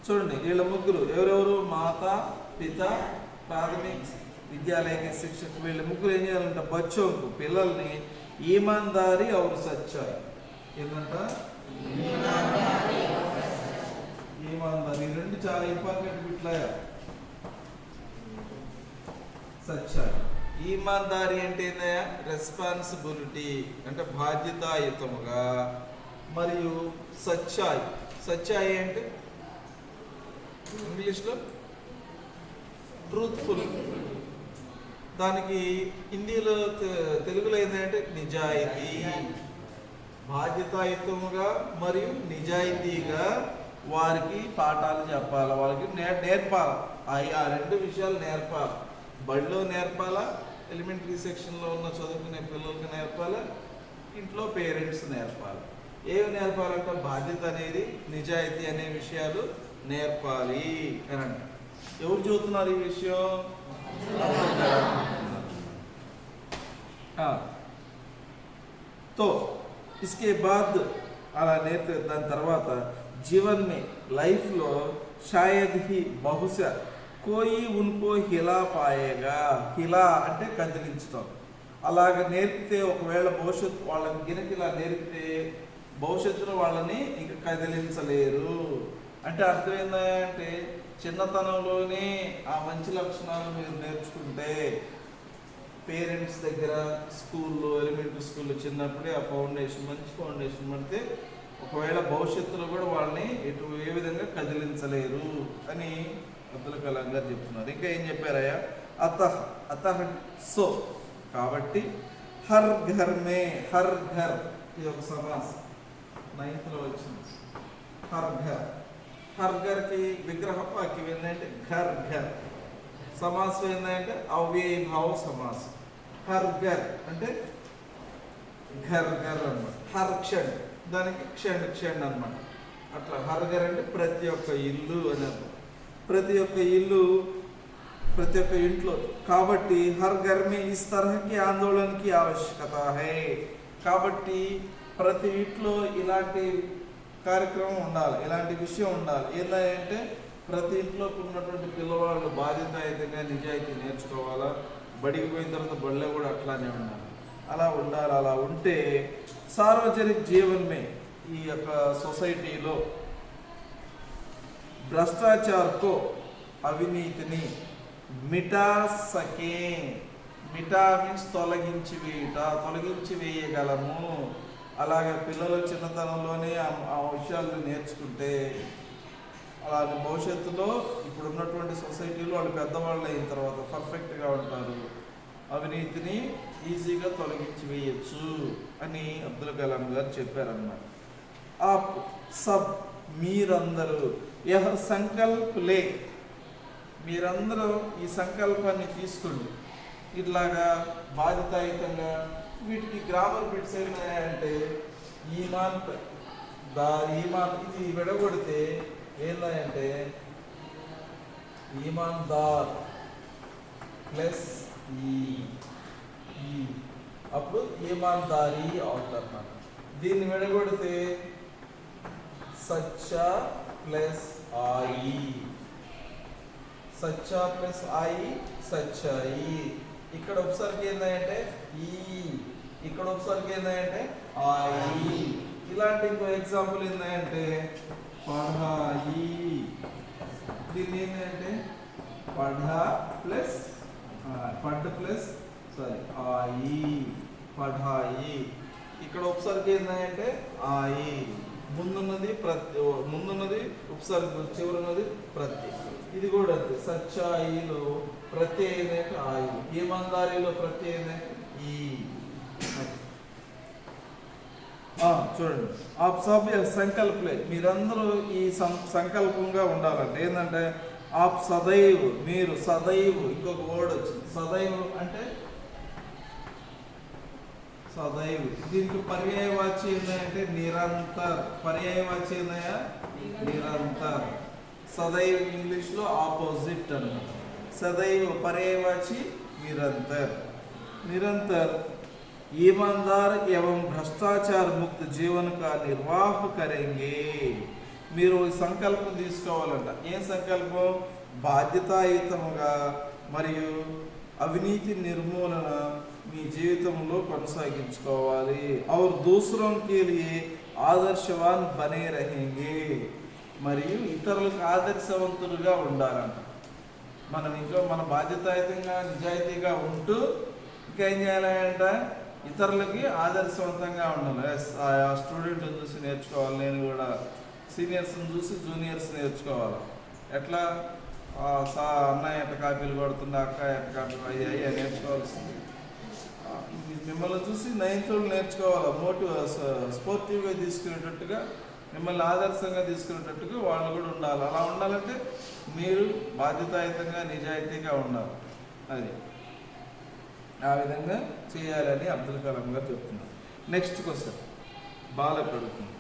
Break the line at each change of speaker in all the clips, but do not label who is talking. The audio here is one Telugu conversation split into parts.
చూడండి వీళ్ళ ముగ్గురు ఎవరెవరు, మాత పిత ప్రాథమిక విద్యాలయ శిక్షకు. వీళ్ళ ముగ్గురు ఏం చేయాలంట, బచ్చోకు పిల్లల్ని ఈమాన్దారి और సచ్చాయి ఏంటంట, ఈమాన్దారి. ఈ రెండు చాలా ఇంపార్టెంట్ బిట్లా. సచ్చాయి, ఈమాన్దారి అంటే ఏందయ్యా, రెస్పాన్సిబిలిటీ అంటే బాధ్యతాయుతముగా. మరియు సచ్చాయి, సచ్చాయి అంటే ఇంగ్లీష్లో ట్రూత్ఫుల్. దానికి హిందీలో తెలుగులో ఏంటంటే నిజాయితీ. బాధ్యతాయుతముగా మరియు నిజాయితీగా వారికి పాఠాలు చెప్పాలి, వాళ్ళకి నేర్పాలి. ఆ రెండు విషయాలు నేర్పాలి. బడిలో నేర్పాలా, ఎలిమెంటరీ సెక్షన్లో ఉన్న చదువుకునే పిల్లలకి నేర్పాలా, ఇంట్లో పేరెంట్స్ నేర్పాలి. ఏమి నేర్పాలంటే బాధ్యత అనేది, నిజాయితీ అనే విషయాలు నేర్పాలి అని అంట. ఎవరు చదువుతున్నారు ఈ విషయం? तो इसके बाद అలా నేర్పే దాని తర్వాత జీవన్ మే లైఫ్లో షాయద్ హీ బహుశా కోయి ఉన్కో హిలా పాయేగా. హిలా అంటే కదిలించడం. అలాగ నేర్పితే ఒకవేళ భవిష్యత్తు వాళ్ళని గినక ఇలా నేర్పితే భవిష్యత్తులో వాళ్ళని ఇంక కదిలించలేరు. అంటే అర్థం ఏంటంటే చిన్నతనంలోనే ఆ మంచి లక్షణాలు మీరు నేర్చుకుంటే పేరెంట్స్ దగ్గర, స్కూల్లో, ఎలిమెంటరీ స్కూల్లో చిన్నప్పుడే ఆ ఫౌండేషన్, మంచి ఫౌండేషన్ పడితే ఒకవేళ భవిష్యత్తులో కూడా వాళ్ళని ఏ విధంగా కదిలించలేరు అని అబ్దుల్ కలాం గారు చెప్తున్నారు. ఇంకా ఏం చెప్పారయ్యా, అతహ్, అతహ్ సో కాబట్టి, హర్ ఘర్ మే, హర్ ఘర్ ఇది ఒక సమాసం 9th వచ్చింది. హర్ ఘర్, హర్ ఘర్కి విగ్రహ వాక్యం ఏంటంటే ఘర్ ఘర్. సమాసం ఏంటంటే అవ్యయభావ సమాసం. హర్ ఘర్ అంటే ఘర్ ఘర్ అన్నమాట. హర్ క్షణ్ దానికి క్షణ్ క్షణ్ అన్నమాట. అట్లా హర్ ఘర్ అంటే ప్రతి ఒక్క ఇల్లు అని అర్థం. ప్రతి ఒక్క ఇల్లు, ప్రతి ఒక్క ఇంట్లో. కాబట్టి హర్ ఘర్ మే ఇస్ తరహకి ఆందోళనకి ఆవశ్యకత హై. కాబట్టి ప్రతి ఇంట్లో ఇలాంటి కార్యక్రమం ఉండాలి, ఇలాంటి విషయం ఉండాలి. ఏంటంటే ప్రతి ఇంట్లో ఉన్నటువంటి పిల్లవాళ్ళు బాధ్యతాయుతంగా నిజాయితీ నేర్చుకోవాలా. బడికి పోయిన తర్వాత బడిలో కూడా అట్లానే ఉండాలి. అలా ఉండాలి. అలా ఉంటే సార్వజనిక జీవనమే ఈ యొక్క సొసైటీలో భ్రష్టాచారతో అవినీతిని మిటా సకే. మిటా మీన్స్ తొలగించి వేయగలము. అలాగే పిల్లలు చిన్నతనంలోనే ఆ విషయాలను నేర్చుకుంటే అలాగే భవిష్యత్తులో ఇప్పుడు ఉన్నటువంటి సొసైటీలో వాళ్ళు పెద్దవాళ్ళు అయిన తర్వాత పర్ఫెక్ట్గా ఉంటారు. అవినీతిని ఈజీగా తొలగించి వేయచ్చు అని అబ్దుల్ కలాం గారు చెప్పారన్నమాట. ఆప్ సబ్ మీరందరూ యహ సంకల్ప్ లే, మీరందరూ ఈ సంకల్పాన్ని తీసుకోండి. ఇట్లాగా బాధ్యతాయుతంగా. వీటికి గ్రామర్ బిట్స్ ఏమన్నాయంటే ఈమాన్ ఈమాన్ ఇది విడగొడితే ఏంటంటే ఈమాన్దార్ ప్లస్ ఈ అప్పుడు ఈమాన్దారీ అవుతారన్నమాట. దీన్ని విడగొడితే సచ్చా ప్లస్ ఆయి, సచ్చా ప్లస్ ఆయి సచ్చాయి. ఇక్కడ ఉపసర్గ ఏంటంటే ఈ, ఇక్కడ ఉపసర్గ ఏంటంటే ఆయి. ఇలాంటి ఇంకో ఎగ్జాంపుల్ ఏంటంటే పఢాయి. దీన్ని ఏంటంటే పఢా ప్లస్ పడ్ ప్లస్ ఆయి, పఢాయి. ఇక్కడ ఉపసర్గ ఏంటంటే ఆయి. ముందున్నది ఉపసర్గ, చివరున్నది ప్రత్యయం. ఇది కూడా అంతే. సచ్చాయిలో ప్రత్యయం ఏంటంటే ఆయి, ఈమాన్దారీలో ప్రత్యయం ఏంటంటే ఈ. చూడండి, ఆప్ సబ్ సంకల్పలే, మీరందరూ ఈ సంకల్పంగా ఉండాలంటే ఏంటంటే ఆప్ సదైవ్, మీరు సదైవ్. ఇంకొక వర్డ్ వచ్చింది సదైవ్ అంటే సదైవ్. దీనికి పర్యాయవాచి ఏంటంటే నిరంతర్. పర్యాయవాచి ఏందయ్యా నిరంతర్. సదైవ్ ఇంగ్లీష్లో ఆపోజిట్ అన్నమాట. సదైవ్ పర్యాయవాచి నిరంతర్. निरंतर ईमानदार एवं भ्रष्टाचार मुक्त जीवन का निर्वाह करेंगे. మీరు ఈ సంకల్పం తీసుకోవాలంట. ఏం సంకల్పం? బాధ్యతాయుతముగా మరియు అవినీతి నిర్మూలన మీ జీవితంలో కొనసాగించుకోవాలి. और दूसरों के लिए ఆదర్శవాన్ బనే రహేంగే. మరియు ఇతరులకు ఆదర్శవంతులుగా ఉండాలంట. మనం ఇంకా మన బాధ్యతాయుతంగా నిజాయితీగా ఉంటూ ఇంకా ఏం చేయాలంట? ఇతరులకి ఆదర్శవంతంగా ఉండాలి. ఆ స్టూడెంట్ చూసి నేర్చుకోవాలి. నేను కూడా సీనియర్స్ని చూసి జూనియర్స్ నేర్చుకోవాలి. ఎట్లా? అన్నయ్య ఎట్ట కాపీలు కొడుతుండే, అక్క ఎట్ట కాపీలు అయ్యాయి నేర్చుకోవాల్సింది. మిమ్మల్ని చూసి 9th వాళ్ళు నేర్చుకోవాలి. స్పోర్టివ్గా తీసుకునేటట్టుగా, మిమ్మల్ని ఆదర్శంగా తీసుకునేటట్టుగా వాళ్ళు కూడా ఉండాలి. అలా ఉండాలంటే మీరు బాధ్యతాయుతంగా నిజాయితీగా ఉండాలి. అది ఆ విధంగా చేయాలని అబ్దుల్ కలాం గారు చెప్తున్నారు. నెక్స్ట్ క్వశ్చన్ బాలకు అడుగుతుంది.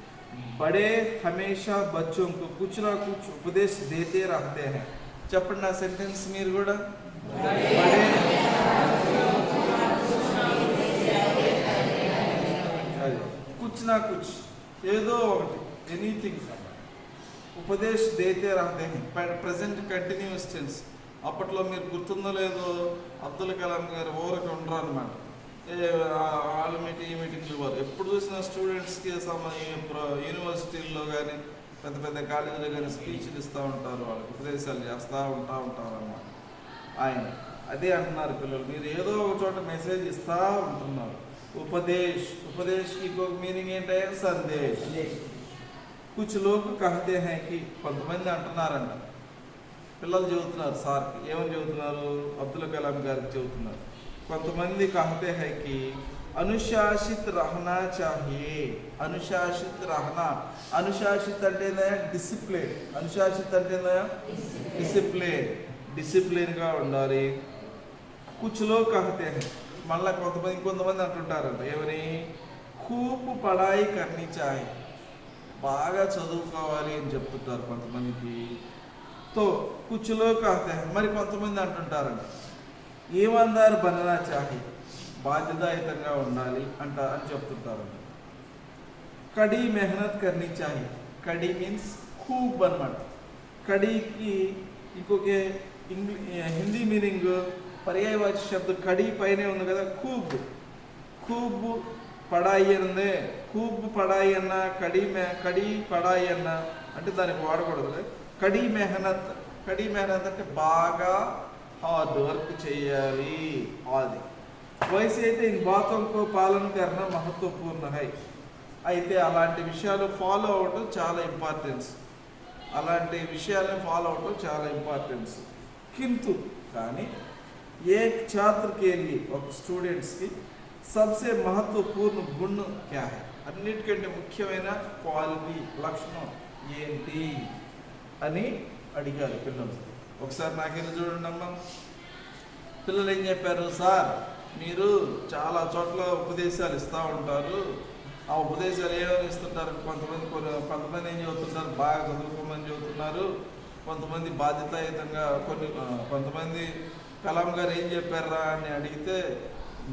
బడే హమేషా బచ్చోं को कुछ ना कुछ उपदेश देते रहते हैं. చెప్పండి నా సెంటెన్స్ మీరు కూడా. బడే కుచ్ నా కుచ్ ఏదో ఒకటి, ఎనీథింగ్ ఉపదేశ్ దేతే రహతే హై. Present continuous tense. అప్పట్లో మీరు గుర్తుందో లేదో అబ్దుల్ కలాం గారు ఊరికి ఉండరు అనమాట. వాళ్ళ మీటింగ్ ఈ మీటింగ్లు ఇవ్వాలి. ఎప్పుడు చూసిన స్టూడెంట్స్కి యూనివర్సిటీల్లో కానీ పెద్ద పెద్ద కాలేజీలో కానీ స్పీచ్లు ఇస్తూ ఉంటారు. వాళ్ళకి ఉపదేశాలు చేస్తూ ఉంటారు అన్నమాట. ఆయన అదే అంటున్నారు, పిల్లలు మీరు ఏదో ఒక చోట మెసేజ్ ఇస్తూ ఉంటున్నారు. ఉపదేశ్కి ఇంకొక మీనింగ్ ఏంటంటే సందేశ్. కుచ్ లోగ్ కహతే హై కి, కొంతమంది అంటున్నారంట, పిల్లలు చెబుతున్నారు సార్కి. ఏమని చెబుతున్నారు? అబ్దుల్ కలాం గారికి చెబుతున్నారు. కొంతమంది కహతే హై కి అనుశాసిత్ రహనా చాహియే. అనుశాసిత్ రహనా, అనుశాసిత్ అంటే డిసిప్లిన్. అనుశాసిత్ అంటే డిసిప్లిన్గా ఉండాలి. కుచ్లో కహతే హై, మళ్ళీ కొంతమంది అంటుంటారంట ఏమని? ఖూబ్ పడాయి కర్నీ చాహి, బాగా చదువుకోవాలి అని చెప్తుంటారు కొంతమందికి. తో కుచ్లో కహతే హై. మరి కొంతమంది అంటుంటారంట ఈమాన్దార్ బననా చాహి, బాధ్యతాయుతంగా ఉండాలి అని చెప్తుంటారు. కడీ మెహనత్ కర్నీ చాహి. కడీ మీన్స్ ఖూబ్ అన్నమాట. కడీకి ఇంకొక హిందీ మీనింగ్ పర్యాయవాచి శబ్దం కడీ పైనే ఉంది కదా, ఖూబ్. ఖూబ్ పడాయి అన్నదే. ఖూబ్ పడాయి అన్న, కడీ పడాయి అన్న అంటే దానికి వాడకూడదు. కడీ మెహనత్ అంటే బాగా హార్డ్ వర్క్ చేయాలి. అది వయసు అయితే ఇన్ బాతంకో పాలన కన్నా మహత్వపూర్ణ హై. అయితే అలాంటి విషయాలు ఫాలో అవ్వటం చాలా ఇంపార్టెన్స్. కింతు కానీ ఏ ఛాత్రకి వెళ్ళి ఒక స్టూడెంట్స్కి సబ్సే మహత్వపూర్ణ గుణ క్యా హై, అన్నిటికంటే ముఖ్యమైన క్వాలిటీ లక్షణం ఏంటి అని అడిగారు పిల్లలు. ఒకసారి నాకెళ్ళి చూడండి అమ్మా. పిల్లలు ఏం చెప్పారు? సార్ మీరు చాలా చోట్ల ఉపదేశాలు ఇస్తూ ఉంటారు. ఆ ఉపదేశాలు ఏమని ఇస్తుంటారు? కొంతమంది ఏం చెబుతుంటారు? బాగా చదువుకోమని చెబుతున్నారు. కొంతమంది బాధ్యతాయుతంగా, కొంతమంది కలాం గారు ఏం చెప్పారా అని అడిగితే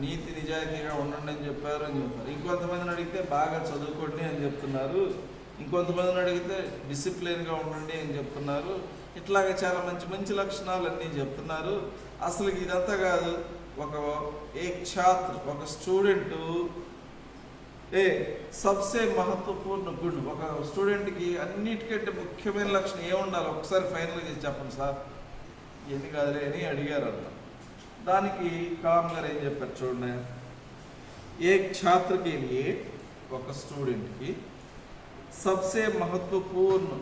నీతి నిజాయితీగా ఉండండి అని చెప్పారు అని చెప్తారు. ఇంకొంతమందిని అడిగితే బాగా చదువుకోండి అని చెప్తున్నారు. ఇంకొంతమందిని అడిగితే డిసిప్లిన్గా ఉండండి అని చెప్తున్నారు. ఇట్లాగే చాలా మంచి లక్షణాలు అన్నీ చెప్తున్నారు. అసలు ఇదంతా కాదు. ఒక స్టూడెంట్ సబ్సే మహత్వపూర్ణ గుడ్, ఒక స్టూడెంట్కి అన్నిటికంటే ముఖ్యమైన లక్షణం ఏముండాలి? ఒకసారి ఫైనల్గా చేసి చెప్పండి సార్. ఎన్ని కాదులే అని అడిగారు అంట. దానికి కలాం గారు ఏం చెప్పారు చూడండి. ఛాత్రకి ఒక స్టూడెంట్కి సబ్సే మహత్వపూర్ణ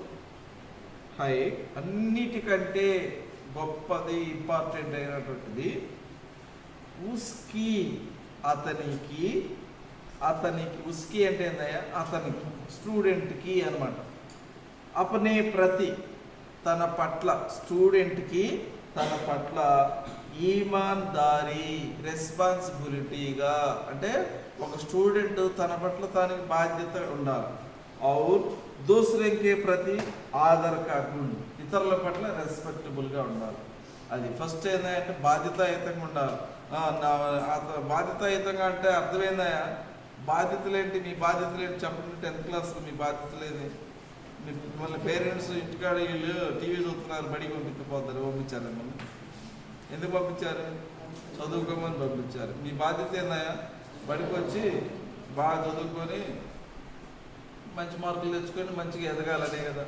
హై, అన్నిటికంటే గొప్పది ఇంపార్టెంట్ అయినటువంటిది ఉస్కి, అతనికి ఉస్కి అంటే ఏందయ్యా? అతనికి, స్టూడెంట్కి అనమాట. అపనే ప్రతి, తన పట్ల, స్టూడెంట్కి తన పట్ల ఈమాన్దారీ, రెస్పాన్సిబిలిటీగా, అంటే ఒక స్టూడెంట్ తన పట్ల తనకి బాధ్యత ఉండాలి. ఔర్ దూసరేకే ప్రతి ఆదర్ కా గుణ్, ఇతరుల పట్ల రెస్పెక్టబుల్గా ఉండాలి. అది ఫస్ట్ ఏంటంటే బాధ్యతాయుతంగా ఉండాలి. బాధ్యతాయుతంగా అంటే అర్థమైందా? బాధ్యతలేంటి? మీ బాధ్యతలేంటి చెప్పండి. 10th క్లాస్లో మీ బాధ్యతలేని మిమ్మల్ని పేరెంట్స్ ఇంటికాడ వీళ్ళు టీవీ చూస్తున్నారు బడికి పంపించకపోతారు, పంపించారు మిమ్మల్ని. ఎందుకు పంపించారు? చదువుకోమని పంపించారు. మీ బాధ్యత ఏందయ్యా? బడికి వచ్చి బాగా చదువుకొని మంచి మార్కులు తెచ్చుకొని మంచిగా ఎదగాలనే కదా.